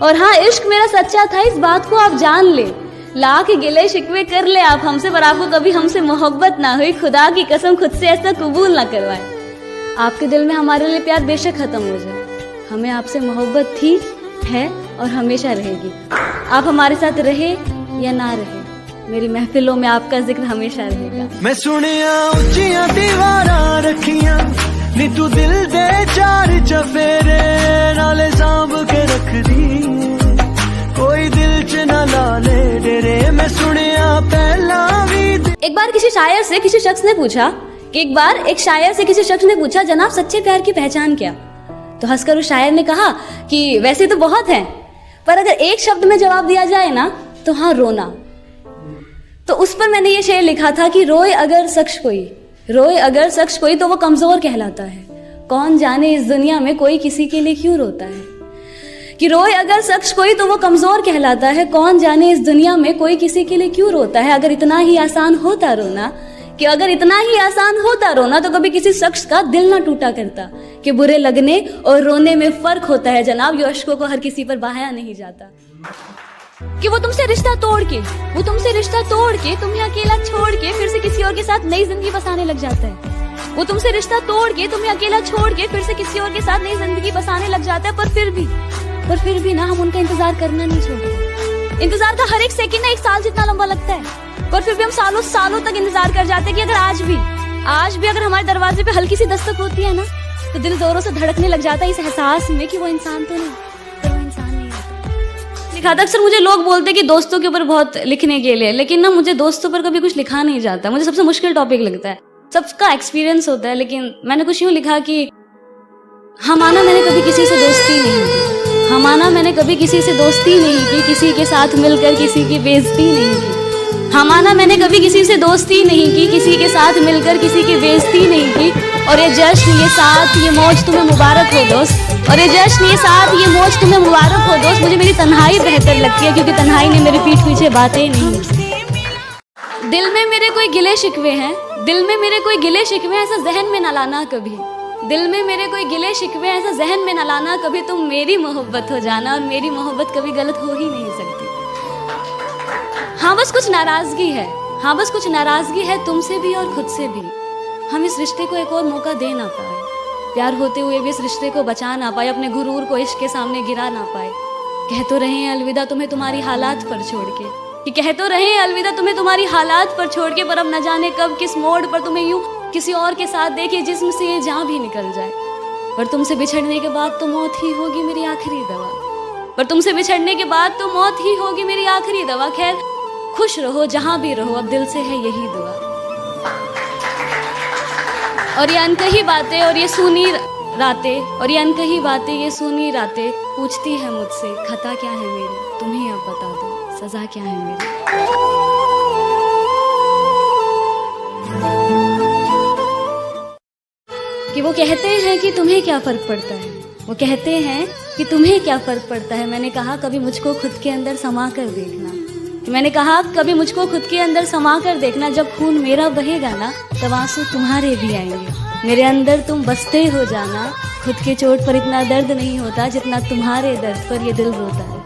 और हाँ, इश्क मेरा सच्चा था, इस बात को आप जान ले। लाख गिले शिकवे कर ले आप हमसे, पर आपको कभी हमसे मोहब्बत ना हुई। खुदा की कसम खुद से ऐसा कबूल ना करवाए। आपके दिल में हमारे लिए प्यार बेशक खत्म हो जाए, हमें आपसे मोहब्बत थी, है और हमेशा रहेगी। आप हमारे साथ रहे या ना रहे, मेरी महफिलों में आपका जिक्र हमेशा रहेगा। मैं सुनिया उच्चिया दीवारा रखिया नी तू दिल दे चार चफेरे नाले सांभ के रख दी, कोई दिल च ना लाले डेरे। मैं सुनिया पहला भी। एक बार किसी शायर से किसी शख्स ने पूछा जनाब सच्चे प्यार की पहचान क्या? तो हंसकर उस शायर ने कहा कि वैसे तो बहुत हैं, पर अगर एक शब्द में जवाब दिया जाए ना तो हाँ, रोना। तो उस पर मैंने ये शेर लिखा था कि रोए अगर शख्स कोई तो वो कमजोर कहलाता है। कौन जाने इस दुनिया में कोई किसी के लिए क्यों रोता है। कि रोए अगर शख्स कोई तो वो कमजोर कहलाता है। कौन जाने इस दुनिया में कोई किसी के लिए क्यों रोता है। अगर इतना ही आसान होता रोना तो कभी किसी शख्स का दिल ना टूटा करता। कि बुरे लगने और रोने में फर्क होता है जनाब, ये अश्कों को हर किसी पर बहाया नहीं जाता। कि वो तुमसे रिश्ता तोड़ के तुम्हें अकेला छोड़ के फिर से किसी और के साथ नई जिंदगी बसाने लग जाता है। वो तुमसे रिश्ता तोड़ के तुम्हें अकेला छोड़ के फिर से किसी और के साथ नई जिंदगी बसाने लग जाता है। पर फिर भी ना हम उनका इंतजार करना नहीं छोड़ते। इंतजार का हर एक सेकंड ना 1 साल जितना लंबा लगता है, पर फिर भी हम सालों तक इंतजार कर जाते हैं कि अगर आज भी अगर हमारे दरवाजे पे हल्की सी दस्तक होती है ना, तो दिल जोरों से धड़कने लग जाता है इस एहसास में कि वो इंसान तो नहीं, पर वो इंसान नहीं होता। लिखा था अक्सर मुझे लोग बोलते कि दोस्तों के ऊपर बहुत लिखने के लिए, लेकिन ना मुझे दोस्तों पर कभी कुछ लिखा नहीं जाता। मुझे सबसे मुश्किल टॉपिक लगता है। सबका एक्सपीरियंस होता है, लेकिन मैंने कुछ यूं लिखा कि मैंने कभी किसी से दोस्ती नहीं की। मैंने कभी किसी से दोस्ती नहीं की, किसी के साथ मिलकर किसी की बेइज्जती नहीं की। मैंने कभी किसी से दोस्ती नहीं की, किसी के साथ मिलकर किसी की बेइज्जती नहीं की। और ये जश्न, ये साथ, ये मौज तुम्हें मुबारक हो दोस्त। और ये जश्न, ये साथ, ये मौज तुम्हें मुबारक हो दोस्त। मुझे मेरी तन्हाई बेहतर लगती है, क्योंकि तन्हाई ने मेरे पीठ पीछे बातें नहीं की। दिल में मेरे कोई गिले शिकवे हैं, ऐसा जहन में न लाना कभी। ऐसा जहन में न लाना कभी। तुम मेरी मोहब्बत हो जाना, और मेरी मोहब्बत कभी गलत हो ही नहीं सकती। हाँ बस कुछ नाराजगी है तुमसे भी और खुद से भी। हम इस रिश्ते को एक और मौका दे ना पाए, प्यार होते हुए भी इस रिश्ते को बचा ना पाए, अपने गुरूर को इश्क के सामने गिरा ना पाए। कह तो रहे हैं अलविदा तुम्हें तुम्हारी हालात पर छोड़ के, पर अब न जाने कब किस मोड़ पर तुम्हें यूं किसी और के साथ देखे जिस्म से ये जान भी निकल जाए। पर तुमसे बिछड़ने के बाद तो मौत ही होगी मेरी आखिरी दवा। खैर खुश रहो जहां भी रहो, अब दिल से है यही दुआ। और ये अनकही बातें और ये सूनी रातें पूछती है मुझसे खता क्या है मेरी, तुम ही अब बता दो सजा क्या है मेरी। कि वो कहते हैं कि तुम्हें क्या फर्क पड़ता है। मैंने कहा कभी मुझको खुद के अंदर समा कर देखना। जब खून मेरा बहेगा ना, तब आंसू तुम्हारे भी आएंगे। मेरे अंदर तुम बसते हो जाना। खुद के चोट पर इतना दर्द नहीं होता जितना तुम्हारे दर्द पर ये दिल रोता है।